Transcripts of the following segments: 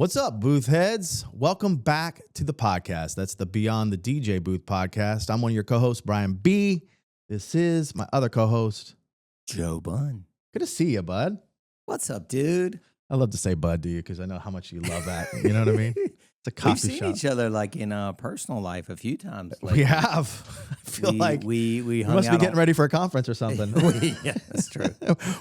What's up, booth heads? Welcome back to the podcast. That's the Beyond the DJ Booth podcast. I'm one of your co-hosts, Brian B. This is my other co-host, Joe Bunn. Good to see you, bud. What's up, dude? I love to say bud to you because I know how much you love that. You know what I mean? It's a coffee We've shop. seen each other like in personal life a few times. We have. I feel like we must be getting ready for a conference or something. Yeah, that's true.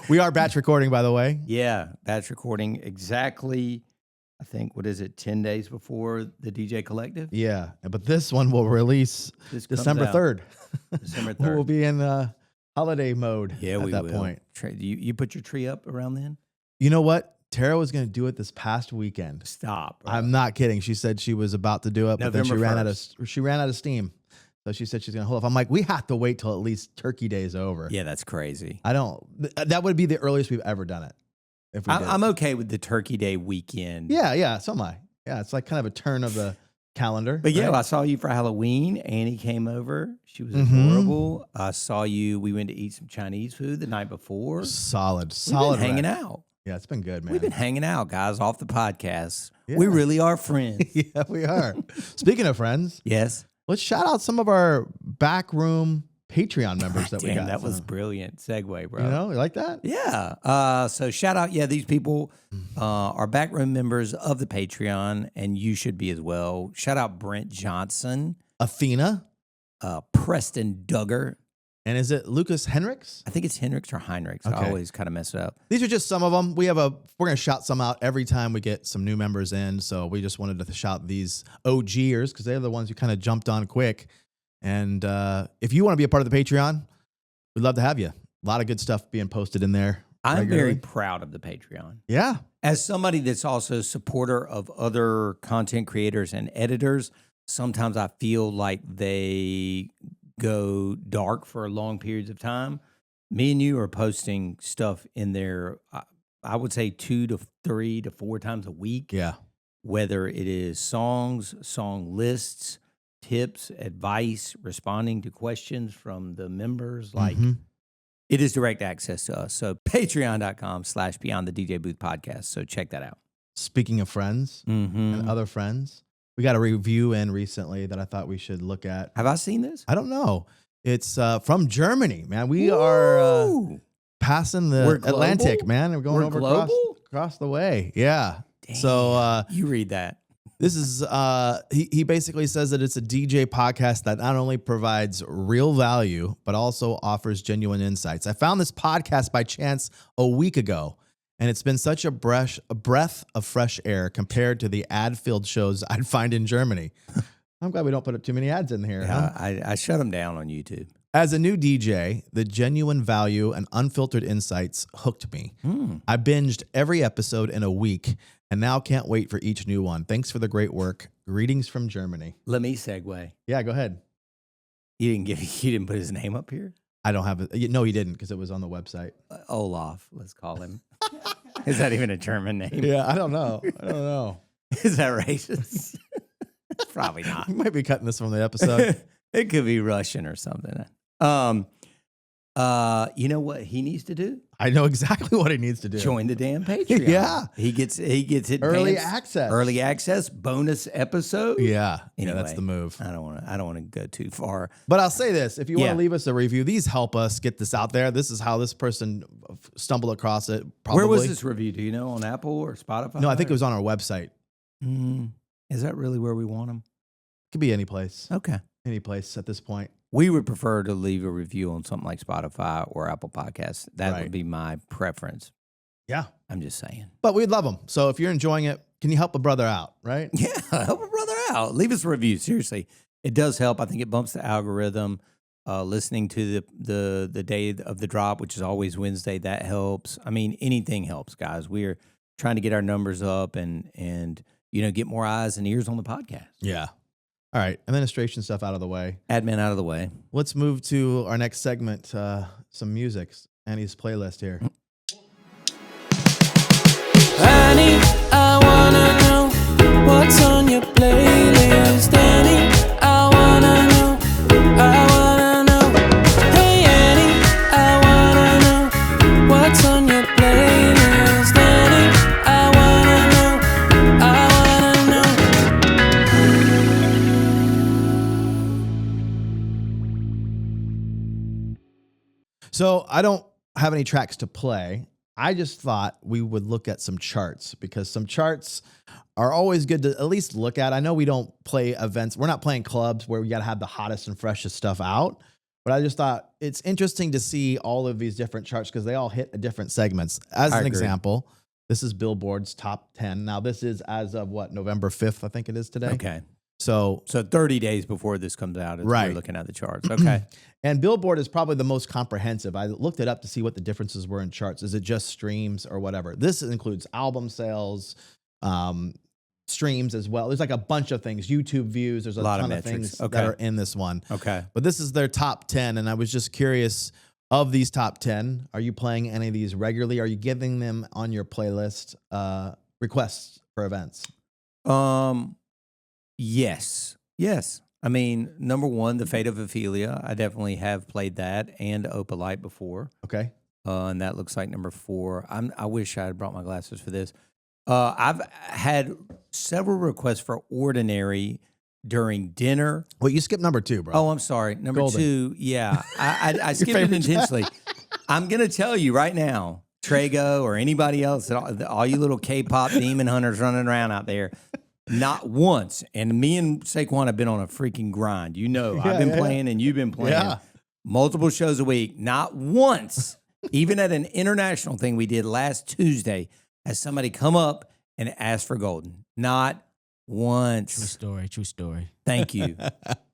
We are batch recording, by the way. Yeah, batch recording exactly. I think, what is it, 10 days before the DJ Collective? Yeah, but this one will release December 3rd. December 3rd. We'll be in holiday mode at that point. You put your tree up around then? You know what? Tara was going to do it this past weekend. Stop. Bro. I'm not kidding. She said she was about to do it, but then she ran out of steam. So she said she's going to hold off. I'm like, we have to wait till at least Turkey Day is over. Yeah, that's crazy. That would be the earliest we've ever done it. I'm okay with the Turkey Day weekend. Yeah, so am I. Yeah, it's like kind of a turn of the calendar. But yeah, I saw you for Halloween. Annie came over. She was adorable. I saw you. We went to eat some Chinese food the night before. Solid. We've been hanging out. Yeah, it's been good, man. We've been hanging out, guys, off the podcast. Yeah. We really are friends. Yeah, we are. Speaking of friends, Yes. let's shout out some of our backroom Patreon members that we got. That was brilliant segue, bro. You know, you like that? Yeah. So shout out, these people are backroom members of the Patreon, and you should be as well. Shout out Brent Johnson, Athena, Preston Duggar. And is it Lucas Henricks? I think it's Henricks or Heinrichs. Okay. I always kind of mess it up. These are just some of them. We're going to shout some out every time we get some new members in. So we just wanted to shout these OGers because they're the ones who kind of jumped on quick. And if you want to be a part of the Patreon, we'd love to have you. A lot of good stuff being posted in there. I'm very proud of the Patreon. Yeah. As somebody that's also a supporter of other content creators and editors, sometimes I feel like they go dark for long periods of time. Me and you are posting stuff in there, I would say 2 to 3 to 4 times a week. Yeah. Whether it is songs, song lists, tips, advice, responding to questions from the members. Like, it is direct access to us. So patreon.com/Beyond the DJ Booth podcast. So check that out. Speaking of friends and other friends, we got a review in recently that I thought we should look at. Have I seen this? I don't know. It's from Germany, man. We are passing the Atlantic, man. We're going over across the way. Yeah. Damn. So you read that. This is he basically says that it's a DJ podcast that not only provides real value, but also offers genuine insights. I found this podcast by chance a week ago, and it's been such a breath of fresh air compared to the ad-filled shows I'd find in Germany. I'm glad we don't put up too many ads in here. Yeah, huh? I shut them down on YouTube. As a new DJ, the genuine value and unfiltered insights hooked me. I binged every episode in a week and now can't wait for each new one. Thanks for the great work. Greetings from Germany. Let me segue. Yeah, go ahead. You didn't put his name up here? I don't have it. No, he didn't because it was on the website. Olaf, let's call him. Is that even a German name? Yeah, I don't know. Is that racist? Probably not. We might be cutting this from the episode. It could be Russian or something. You know what he needs to do? I know exactly what he needs to do. Join the damn Patreon. Yeah. He gets early access, bonus episode. Yeah. Anyway, yeah, that's the move. I don't want to go too far. But I'll say this, if you want to leave us a review, these help us get this out there. This is how this person stumbled across it. Probably. Where was this review? Do you know, on Apple or Spotify? No, I think it was on our website. Is that really where we want them? Could be any place. Okay. Any place at this point. We would prefer to leave a review on something like Spotify or Apple Podcasts. That would be my preference. Yeah. I'm just saying. But we'd love them. So if you're enjoying it, can you help a brother out, right? Yeah, help a brother out. Leave us a review. Seriously. It does help. I think it bumps the algorithm. Listening to the day of the drop, which is always Wednesday, that helps. I mean, anything helps, guys. We're trying to get our numbers up and get more eyes and ears on the podcast. Yeah. All right, administration stuff out of the way. Admin out of the way. Let's move to our next segment, some music. Annie's playlist here. Annie, I wanna know what's on your playlist. Annie, I wanna know. Hey Annie, I wanna know what's on your playlist. Annie, I wanna know. So I don't have any tracks to play. I just thought we would look at some charts because some charts are always good to at least look at. I know we don't play events. We're not playing clubs where we got to have the hottest and freshest stuff out. But I just thought it's interesting to see all of these different charts because they all hit different segments. As an example, this is Billboard's top 10. Now, this is as of November 5th, I think it is today. Okay. So 30 days before this comes out is right. we're looking at the charts. Okay. And Billboard is probably the most comprehensive. I looked it up to see what the differences were in charts. Is it just streams or whatever? This includes album sales, streams as well. There's like a bunch of things. YouTube views. There's a lot ton of things that are in this one. Okay. But this is their top 10. And I was just curious, of these top 10, are you playing any of these regularly? Are you giving them on your playlist requests for events? Yes. I mean, number one, The Fate of Ophelia. I definitely have played that and Opalite before. Okay. And that looks like number 4. I wish I had brought my glasses for this. I've had several requests for Ordinary during dinner. Well, you skipped number 2, bro. Oh, I'm sorry. Number Golden. 2, yeah. I skipped it intentionally. I'm going to tell you right now, Trago or anybody else, all you little K-pop demon hunters running around out there, not once. And me and Saquon have been on a freaking grind. You know, I've been playing and you've been playing multiple shows a week. Not once, even at an international thing we did last Tuesday, has somebody come up and ask for Golden. Not once. True story. Thank you.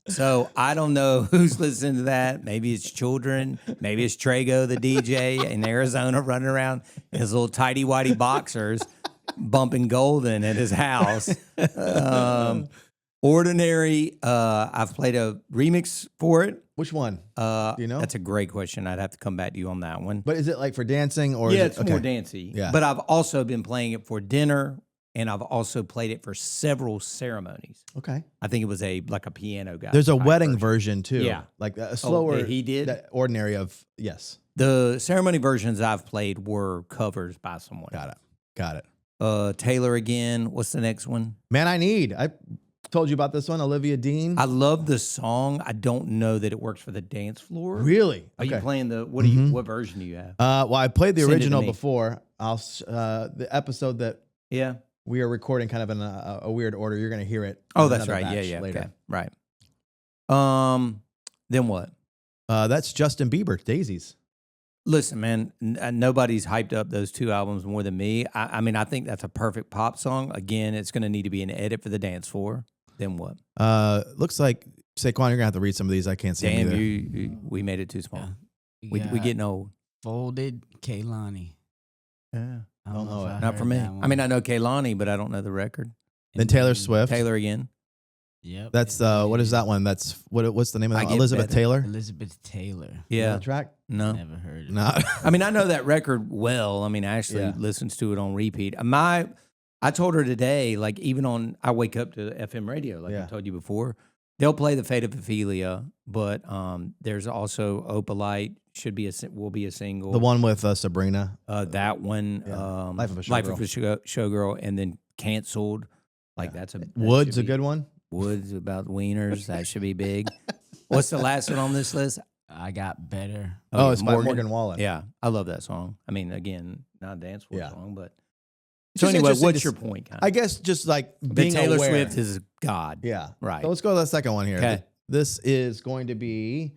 So I don't know who's listening to that. Maybe it's children. Maybe it's Trago, the DJ in Arizona, running around in his little tighty-whitey boxers, bumping Golden at his house. Ordinary, I've played a remix for it. Which one? Do you know? That's a great question. I'd have to come back to you on that one. But is it like for dancing or? Yeah, is it's more dancey. Yeah. But I've also been playing it for dinner, and I've also played it for several ceremonies. Okay. I think it was like a piano guy. There's a wedding version too. Yeah. Like a slower. He did? That Ordinary of, yes. The ceremony versions I've played were covers by someone. Got it. Taylor again. What's the next one? Man, I Need. I told you about this one, Olivia Dean. I love the song. I don't know that it works for the dance floor. Really? Are you playing the what version do you have? Well, I played the Send it to original me. before. The episode that we are recording kind of in a weird order. You're going to hear it. Oh, in that's another right. batch Yeah. later. Okay. Right. Then what? That's Justin Bieber, Daisies. Listen, man, nobody's hyped up those 2 albums more than me. I mean, I think that's a perfect pop song. Again, it's going to need to be an edit for the dance floor. Then what? Looks like, Saquon, you're going to have to read some of these. I can't see them either. We made it too small. Yeah. We getting old. Folded Kaylani. Yeah. I don't know if I Not for heard me. that one. I mean, I know Kaylani, but I don't know the record. Then Taylor Swift. Taylor again. Yep. That's what is that one? That's what's the name of I that? Get Elizabeth Better. Taylor. Elizabeth Taylor. You know Yeah. the track? No. Never heard it. No. I mean, I know that record well. I mean, Ashley listens to it on repeat. I told her today, like even on, I wake up to FM radio, like I told you before. They'll play The Fate of Ophelia, but there's also Opalite. Will be a single. The one with Sabrina. That one. Life of a Showgirl, and then Canceled. Like that Wood's should a be- good one. Woods about wieners. That should be big. What's the last one on this list? I Got Better. Oh, it's by Morgan Wallen. Yeah, I love that song. I mean, again, not a dance floor song, but It's so just anyway, interesting what's to your point? Kind of? I guess just like But being Taylor aware. Swift is God. Yeah. Right. So let's go to the second one here. Okay. This is going to be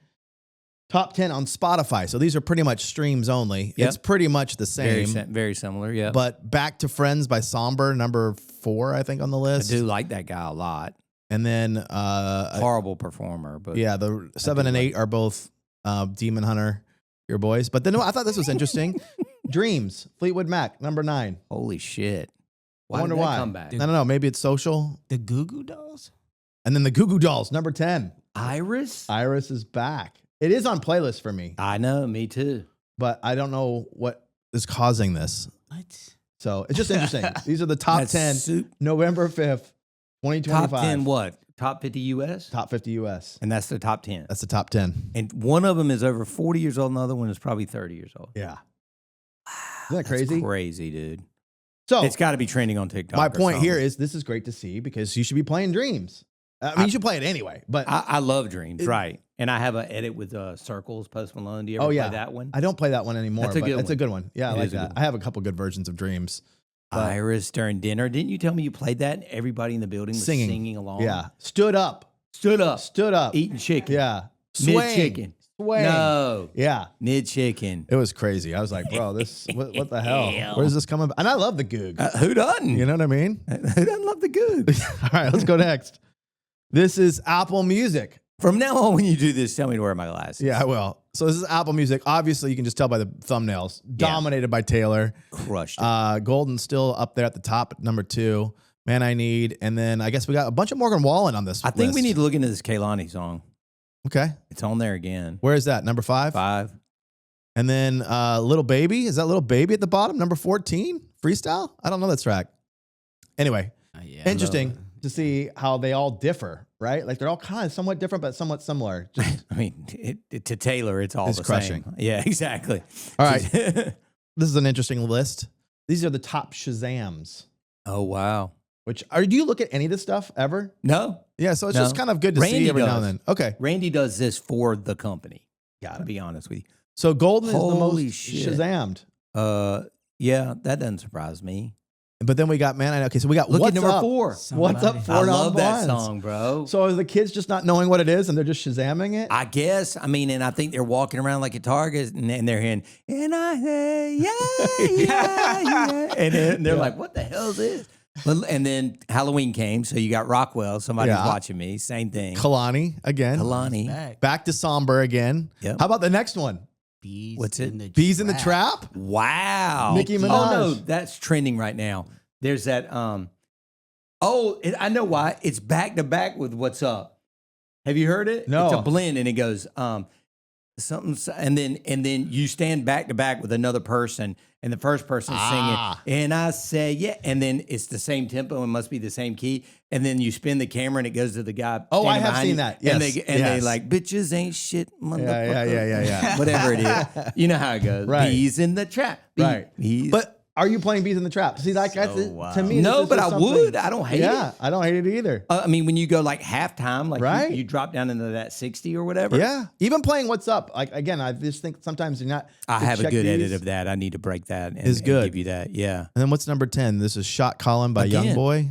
top 10 on Spotify. So these are pretty much streams only. Yep. It's pretty much the same. Very similar. Yeah. But Back to Friends by Somber, number 4, I think, on the I list. do like that guy a lot. And then Horrible performer, but the 7 and 8 are both Demon Hunter, your boys. But then I thought this was interesting. Dreams, Fleetwood Mac, number 9. holy shit! I wonder did that why. come back? I don't know. Maybe it's social. The Goo Goo Dolls? And then the Goo Goo Dolls, number 10. Iris? Iris is back. It is on playlist for me, I know, me too. but I don't know what is causing this. What? So it's just interesting. These are the top 10, November 5th, 2025. Top 10 what? Top 50 U.S.? Top 50 U.S. And that's the top 10. That's the top 10. And one of them is over 40 years old, and the other one is probably 30 years old. Yeah. Isn't that crazy? That's crazy, dude. So It's got to be trending on TikTok. my or point something. here is this is great to see because you should be playing Dreams. I mean, you should play it anyway, but I love Dreams, right? And I have an edit with Circles, Post Malone. Do you ever Oh play yeah, that one? I don't play that one anymore. That's a but good it's one. a good one. Yeah, I It like is a good that. one. I have a couple good versions of Dreams. But Iris during dinner. Didn't you tell me you played that and everybody in the building was singing along? Yeah, stood up, Stood up. eating Eating chicken. Yeah, Mid chicken. swaying. No. Yeah, Mid chicken. it was crazy. I was like, bro, this what the hell? Where's this coming? And I love the Goog. Who doesn't? You know what I mean? Who doesn't love the good? All right, let's go next. This is Apple Music. From now on, when you do this, tell me to wear my glasses. Yeah, I will. So this is Apple Music. Obviously, you can just tell by the thumbnails. Dominated by Taylor. Crushed it. Golden's still up there at the top at number 2. Man I Need. And then I guess we got a bunch of Morgan Wallen on this I think we list. need to look into this Kehlani song. Okay. It's on there again. Where is that? Number 5? 5. And then Little Baby. Is that Little Baby at the bottom? Number 14? Freestyle? I don't know that track. Anyway, Yeah, interesting to see how they all differ, right? Like they're all kind of somewhat different, but somewhat similar. Just, I mean, to Taylor, it's all It's the crushing. same. Yeah, exactly. all right. This is an interesting list. These are the top Shazams. Oh, wow. Do you look at any of this stuff ever? No, Yeah, so it's No. just kind of good to see Randy every now and does. then. Okay. Randy does this for the company. Got To it. be honest with you. So Golden is the Holy most shit. Shazammed. Yeah, that doesn't surprise me. But then we got Man I Know. Okay, so we got Look What's at number Up? 4. What's Up? Somebody. For I love that Non-Blondes. song, bro. So are the kids just not knowing what it is and they're just Shazamming it? I guess. I mean, and I think they're walking around like at Target and they're hearing, and I say, yeah. And they're like, what the hell is this? And then Halloween came, so you got Rockwell. Somebody's Yeah. watching me. Same thing. Kalani again. Kalani. Back to Somber again. Yep. How about the next one? Bees What's it? in the Bees in the Trap. Trap? Wow. Nicki Oh, no. Minaj. That's trending right now. There's that. I know why. It's back to back with What's Up. Have you heard it? No. It's a blend, and it goes something, and then you stand back to back with another person, and the first person's singing, and I say yeah, and then it's the same tempo and must be the same key, and then you spin the camera and it goes to the guy. Oh, I standing have behind seen you, that. and Yes, they yes. like bitches ain't shit, motherfucker. Yeah. Whatever it is, you know how it goes. Right. Bees in the trap. Right. Bees. But are you playing Bees in the Trap? See, like that's to me. No, this is but just I something- would. I don't hate it. Yeah, I don't hate it either. I mean, when you go like halftime, like Right. you drop down into that 60 or whatever. Yeah, even playing What's Up. Like again, I just think sometimes you're not. I to have a check good edit these. of that. I need to break that and, It's and good. give you that. Yeah. And then what's number 10? This is Shot Calling by Again. Youngboy.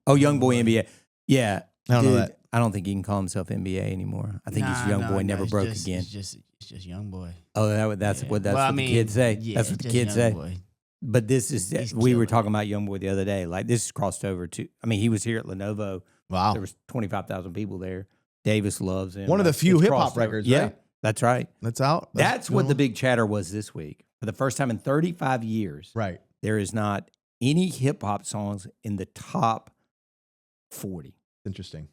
Oh, Young Boy NBA. Yeah. I don't know Dude, that. I don't think he can call himself NBA anymore. I think he's Young Boy never it's broke just, again. It's just young boy. Oh, that's Yeah. what Well, I the mean, kids say. yeah, That's what the just kids young say. boy. But this is He's we were killing talking it. about Young Boy the other day. Like this crossed over to. I mean, he was here at Lenovo. Wow. There was 25,000 people there. Davis loves him. One of the Like, few it's hip-hop crossed over. records, Yeah, right? that's right. That's out. That's what the going- big chatter was this week. For the first time in 35 years, Right. there is not any hip hop songs in the top 40. Interesting.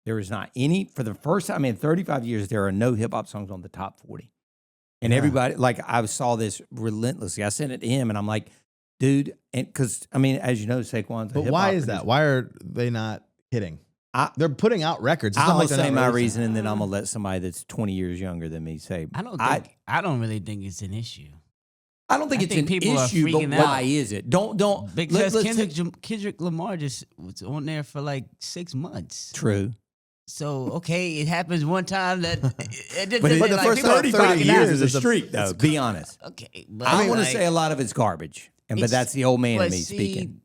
There is not any, for the first time in 35 years, there are no hip hop songs on the top 40. And Yeah. everybody, like, I saw this relentlessly. I sent it to him and I'm like, dude, and because, I mean, as you know, Saquon's a But hip why hop is that? producer. Why are they not hitting? I- They're putting out records. It's I'm not going like to they're say not my releasing. reason and then I'm going to let somebody that's 20 years younger than me say, I don't really think it's an issue. I don't think I it's think an people are issue, but freaking out. why is it? Don't. Because let's Kendrick Lamar just was on there for like 6 months. True. So okay, it happens one time that. But the first people are 35 30 years years is a is a- streak, though. Be honest. Okay, but I want to like, say a lot of it's garbage, but It's- that's the old man in but me see, speaking.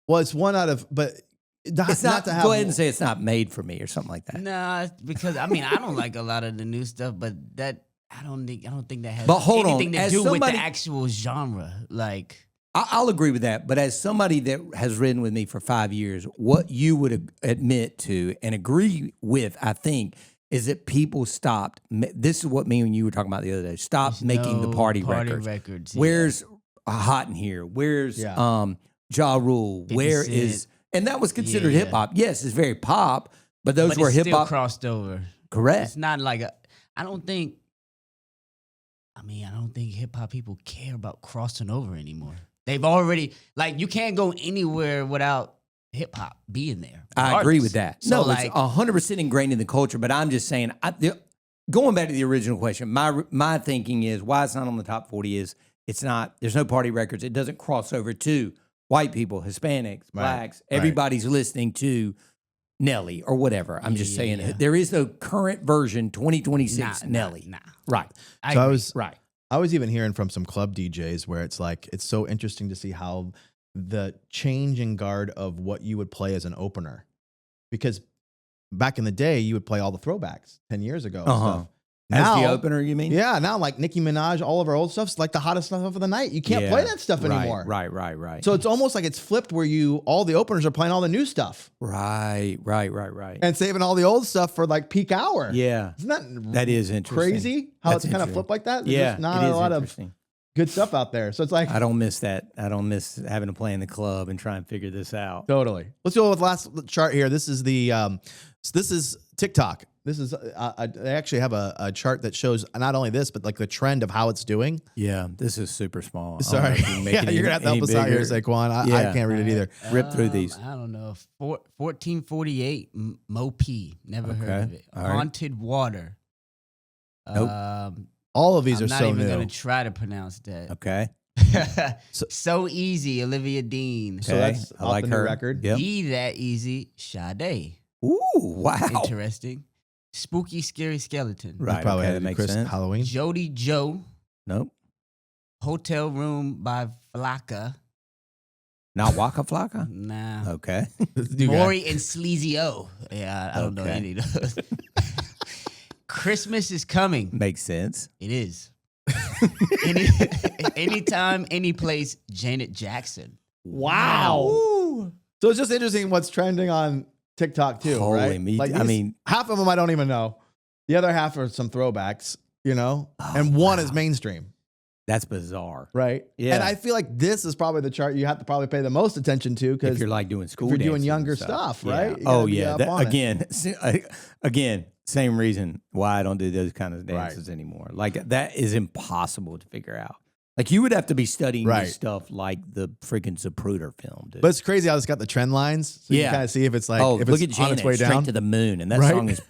Well, it's one out of, but It's not to have. go ahead and say it's not made for me or something like that. Nah, because I mean I don't like a lot of the new stuff, but that I don't think that has But hold on, anything to as do with somebody- the actual genre. Like I'll agree with that. But as somebody that has ridden with me for 5 years, what you would admit to and agree with, I think, is that people stopped. This is what me and you were talking about the other day. Stopped there's making the no party records. yeah. Where's Hot in Here? Where's Yeah. Ja Rule? 50 Where Cent. is and that was considered Yeah. hip hop. Yes, it's very pop, but those but were it's hip still hop. crossed over. Correct. It's not like I don't think hip hop people care about crossing over anymore. They've already like you can't go anywhere without hip hop being there. I agree with regardless. that. So No, like it's 100% ingrained in the culture. But I'm just saying, going back to the original question, my thinking is why it's not on the top 40 is it's not. There's no party records. It doesn't cross over to white people, Hispanics, blacks. Everybody's listening to Nelly or whatever. I'm just saying yeah. there is no current version 2026 Nelly. Nah. Right. So Right. I was even hearing from some club DJs where it's like, it's so interesting to see how the change in guard of what you would play as an opener. Because back in the day, you would play all the throwbacks 10 years ago. And stuff. As the opener, you mean? Yeah, now like Nicki Minaj, all of our old stuff's like the hottest stuff of the night. You can't play that stuff anymore. Right. So it's almost like it's flipped where all the openers are playing all the new stuff. Right. And saving all the old stuff for like peak hour. Yeah. Isn't that is interesting. Crazy how it's kind of flipped like that? There's just not it is a lot of good stuff out there. So it's like I don't miss that. I don't miss having to play in the club and try and figure this out. Totally. Let's go with the last chart here. This is this is TikTok. This is they actually have a chart that shows not only this, but like the trend of how it's doing. Yeah, this is super small. Sorry, you're gonna have to help us out here, Saquon. I can't read it either. Rip through these. I don't know. 1448 Mo P. Never heard of it. All right. Haunted Water. Nope. All of these are I'm not so even new. gonna try to pronounce that. Okay. So Easy, Olivia Dean. So that's I like the new her record. Yep. Be That Easy, Sade. Ooh, wow. Interesting. Spooky Scary Skeleton. Right. Probably okay, had that makes Chris sense. Halloween. Jody Joe. Nope. Hotel Room by Flocka. Not Waka Flocka? Nah. Okay. New guy. Maury and Sleazy O. Yeah, I don't know Okay. any of those. Christmas is coming. Makes sense. It is. Anytime, any place, Janet Jackson. Wow. So it's just interesting what's trending on TikTok too, Holy right? me- Like I mean- half of them I don't even know. The other half are some throwbacks, and one is mainstream, That's bizarre. right? Yeah. And I feel like this is probably the chart you have to probably pay the most attention to If because you're like doing school, you're doing dances younger and stuff, Yeah. right? You Oh gotta be yeah. up That- on it. again, same reason why I don't do those kind of dances anymore. Like that is impossible to figure out. Like you would have to be studying Right. this stuff like the freaking Zapruder film, dude. But it's crazy how it's got the trend lines. So you Yeah. kind of see if it's like if look it's at on Janet, its way Straight down. to the Moon, and that Right. song is.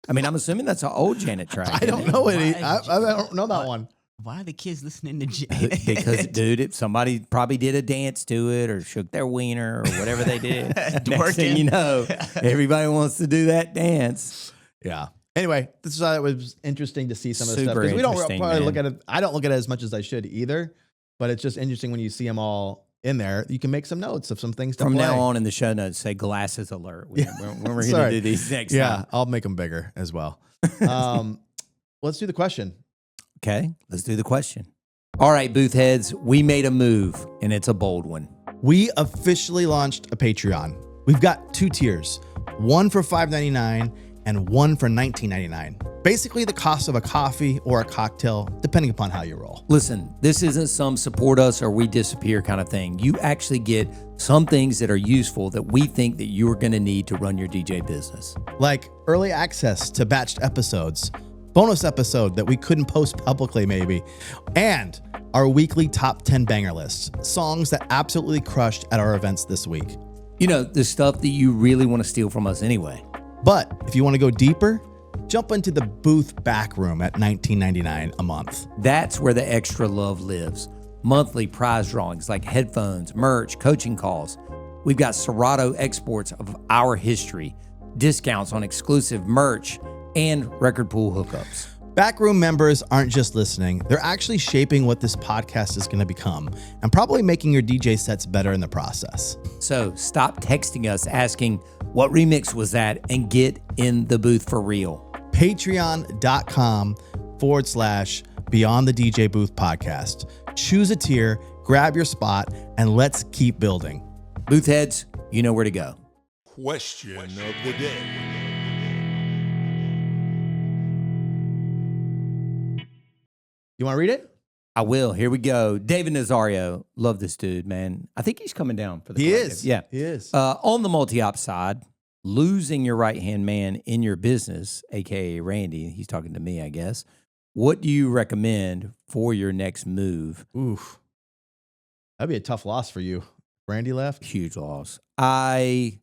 I mean, I'm assuming that's an old Janet track. I don't isn't it? know it. Why I don't know that one. Why are the kids listening to Janet? Because, dude, if somebody probably did a dance to it or shook their wiener or whatever they did. Next thing you know, everybody wants to do that dance. Yeah. Anyway, this is it was interesting to see some of the stuff Super because we don't interesting, probably man. look at it. I don't look at it as much as I should either, but it's just interesting when you see them all in there. You can make some notes of some things to From play. now on in the show notes, say glasses alert when we're going to Sorry. do these next Yeah, time. I'll make them bigger as well. Let's do the question. Okay, let's do the question. All right, booth heads, we made a move, and it's a bold one. We officially launched a Patreon. We've got 2 tiers, one for $5.99 and one for $19.99. Basically the cost of a coffee or a cocktail, depending upon how you roll. Listen, this isn't some support us or we disappear kind of thing. You actually get some things that are useful that we think that you're going to need to run your DJ business. Like early access to batched episodes, bonus episode that we couldn't post publicly maybe, and our weekly top 10 banger lists, songs that absolutely crushed at our events this week. You know, the stuff that you really want to steal from us anyway. But if you want to go deeper, jump into the booth back room at $19.99 a month. That's where the extra love lives. Monthly prize drawings like headphones, merch, coaching calls. We've got Serato exports of our history, discounts on exclusive merch, and record pool hookups. Backroom members aren't just listening, they're actually shaping what this podcast is going to become and probably making your DJ sets better in the process. So stop texting us asking, what remix was that? And get in the booth for real. Patreon.com/Beyond the DJ Booth Podcast. Choose a tier, grab your spot, and let's keep building. Booth heads, you know where to go. Question of the day. You want to read it? I will. Here we go. David Nazario. Love this dude, man. I think he's coming down for the collective. Yeah. He is. On the multi-op side, losing your right-hand man in your business, a.k.a. Randy, he's talking to me, I guess. What do you recommend for your next move? Oof. That'd be a tough loss for you. Randy left. Huge loss. I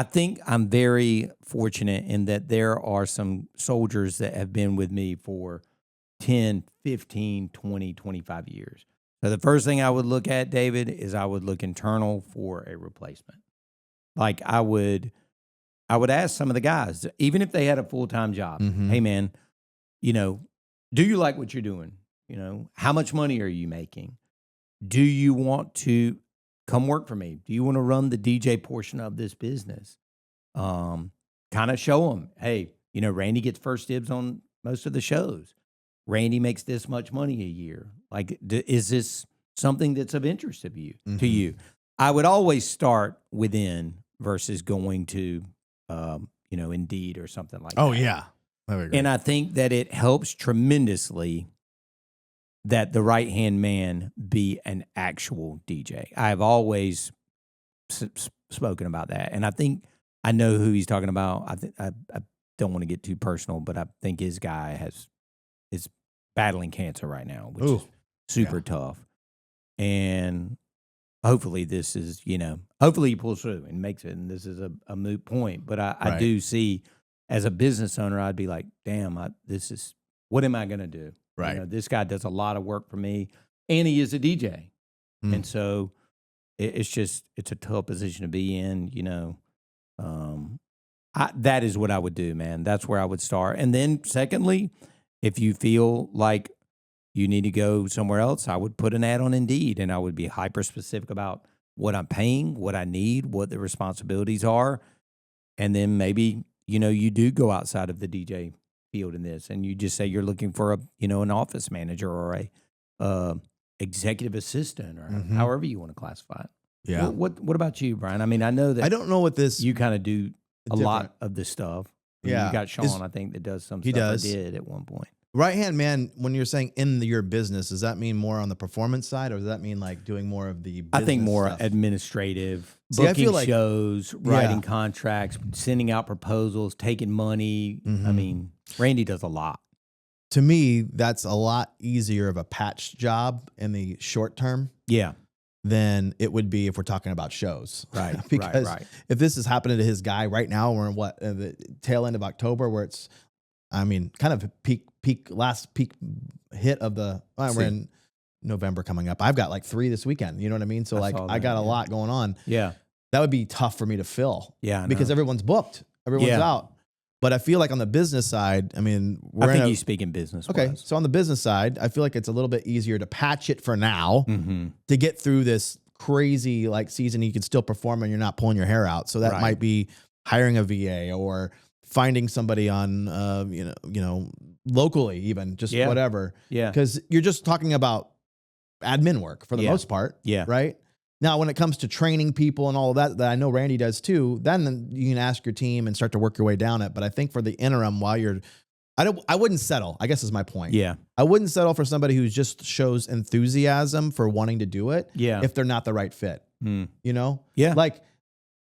think I'm very fortunate in that there are some soldiers that have been with me for 10, 15, 20, 25 years. So the first thing I would look at, David, is I would look internal for a replacement. Like I would ask some of the guys, even if they had a full-time job, Mhm. hey man, you know, do you like what you're doing? You know, how much money are you making? Do you want to come work for me? Do you want to run the DJ portion of this business? Kind of show them, hey, you know, Randy gets first dibs on most of the shows. Randy makes this much money a year. Like, is this something that's of interest to you? I would always start within versus going to, you know, Indeed or something like that. Oh yeah. I would agree. And I think that it helps tremendously that the right-hand man be an actual DJ. I've always spoken about that. And I think I know who he's talking about. I don't want to get too personal, but I think his guy is battling cancer right now, which is super tough. And hopefully this is, you know, hopefully he pulls through and makes it. And this is a moot point. But I do see, as a business owner, I'd be like, damn, what am I going to do? Right. You know, this guy does a lot of work for me, and he is a DJ. And so it's a tough position to be in, you know. That is what I would do, man. That's where I would start. And then secondly, if you feel like you need to go somewhere else, I would put an ad on Indeed, and I would be hyper specific about what I'm paying, what I need, what the responsibilities are. And then maybe, you know, you do go outside of the DJ field in this, and you just say you're looking for an office manager or a executive assistant, or however you want to classify it. Yeah. What about you, Brian? I mean, I know that I don't know what this. you kind of do a lot of this stuff. I mean, Yeah. you got Sean, I think, that does some He stuff. does. Or did at one point. Right hand man, when you're saying in your business, does that mean more on the performance side, or does that mean like doing more of the business I think more stuff? administrative, See, I booking feel like- shows, writing contracts, sending out proposals, taking money. I mean, Randy does a lot. To me, that's a lot easier of a patch job in the short term Yeah. than it would be if we're talking about shows. Right. Because right. if this is happening to his guy right now, we're in the tail end of October, where it's, I mean, kind of last peak hit of the, we're in November coming up. I've got like 3 this weekend. You know what I mean? So like I got a lot going on. Yeah. That would be tough for me to fill. Yeah. I Because know. everyone's booked. Everyone's out. But I feel like on the business side, I mean, I think you speak in business. Okay, so on the business side, I feel like it's a little bit easier to patch it for now to get through this crazy like season. You can still perform and you're not pulling your hair out. So that might be hiring a VA or finding somebody on, you know, locally even, just whatever. Yeah. Because you're just talking about admin work for the most part. Yeah. Right. Now, when it comes to training people and all of that I know Randy does too, then you can ask your team and start to work your way down it. But I think for the interim, while I wouldn't settle, I guess is my point. Yeah. I wouldn't settle for somebody who just shows enthusiasm for wanting to do it. Yeah. If they're not the right fit, you know? Yeah. Like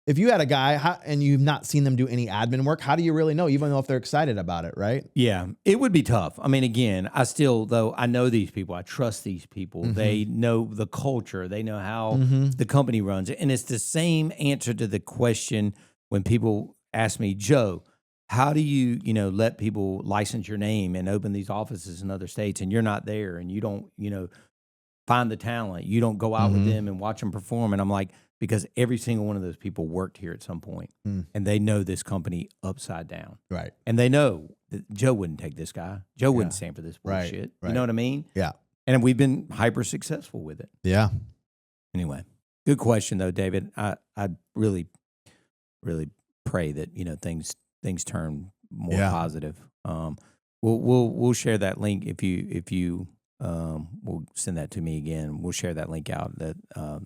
if you had a guy and you've not seen them do any admin work, how do you really know, even though if they're excited about it, right? Yeah, it would be tough. I mean, again, I know these people. I trust these people. They know the culture. They know how the company runs it. And it's the same answer to the question when people ask me, Joe, how do you, let people license your name and open these offices in other states and you're not there and you don't, find the talent. You don't go out with them and watch them perform. And I'm like, because every single one of those people worked here at some point, and they know this company upside down. Right. And they know that Joe wouldn't take this guy. Joe wouldn't stand for this bullshit. Right. You know what I mean? Yeah. And we've been hyper successful with it. Yeah. Anyway, good question though, David. I really, really pray that things turn more positive. We'll share that link if you will send that to me again. We'll share that link out. That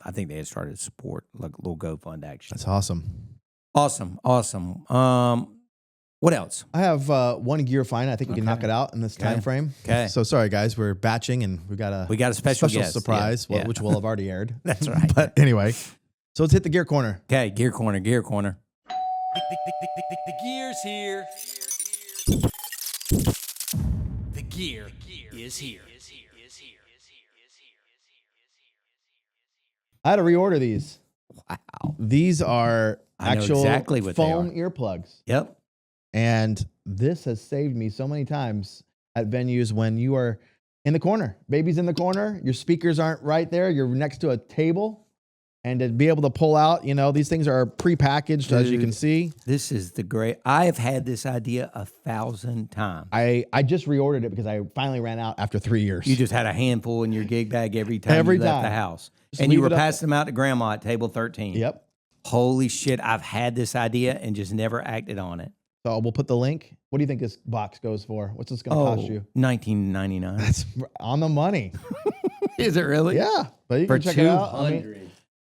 I think they had started support, like a little GoFund action. That's awesome. Awesome. What else? I have one gear find. I think we can knock it out in this time frame. Okay. So sorry guys, we're batching and we got a special guest. surprise, Yeah. which will have already aired. That's right. But anyway, so let's hit the gear corner. Okay, gear corner. The gear's here. The gear is here. I had to reorder these. Wow. These are I know actual exactly what they foam are. earplugs. Yep. And this has saved me so many times at venues when you are in the corner. Baby's in the corner. Your speakers aren't right there. You're next to a table. and to be able to pull out, these things are prepackaged, as you can see. This is I have had this idea 1,000 times. I just reordered it because I finally ran out after 3 years. You just had a handful in your gig bag every time you left the house. Just and you leave were it up. passing them out to grandma at table 13. Yep. Holy shit, I've had this idea and just never acted on it. So we'll put the link. What do you think this box goes for? What's this going to cost you? $19.99. That's on the money. Is it really? Yeah. But you For can check it out.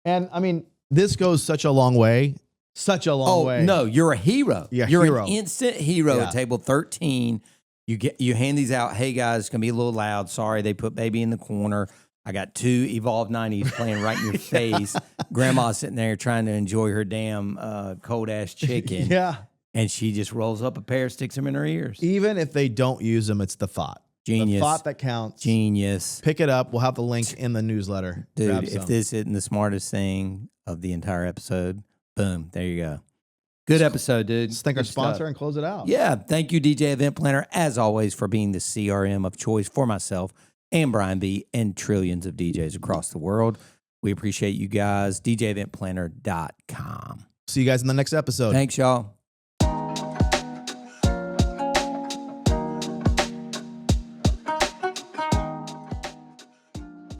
I mean, this goes such a long way. Such a long way. No, you're a hero. Yeah, you're hero. an instant hero Yeah. at table 13. You hand these out. Hey guys, it's gonna be a little loud. Sorry, they put baby in the corner. I got 2 Evolved 90s playing right in your face. Grandma's sitting there trying to enjoy her damn cold ass chicken. Yeah. And she just rolls up a pair, sticks them in her ears. Even if they don't use them, it's the thought. Genius. The thought that counts. Genius. Pick it up. We'll have the link in the newsletter. Dude, Grab if some. this isn't the smartest thing of the entire episode, boom, there you go. Good episode, dude. Let's thank our Good stuff. sponsor and close it out. Yeah, thank you, DJ Event Planner, as always, for being the CRM of choice for myself and Brian B. and trillions of DJs across the world. We appreciate you guys. DJEventPlanner.com. See you guys in the next episode. Thanks, y'all.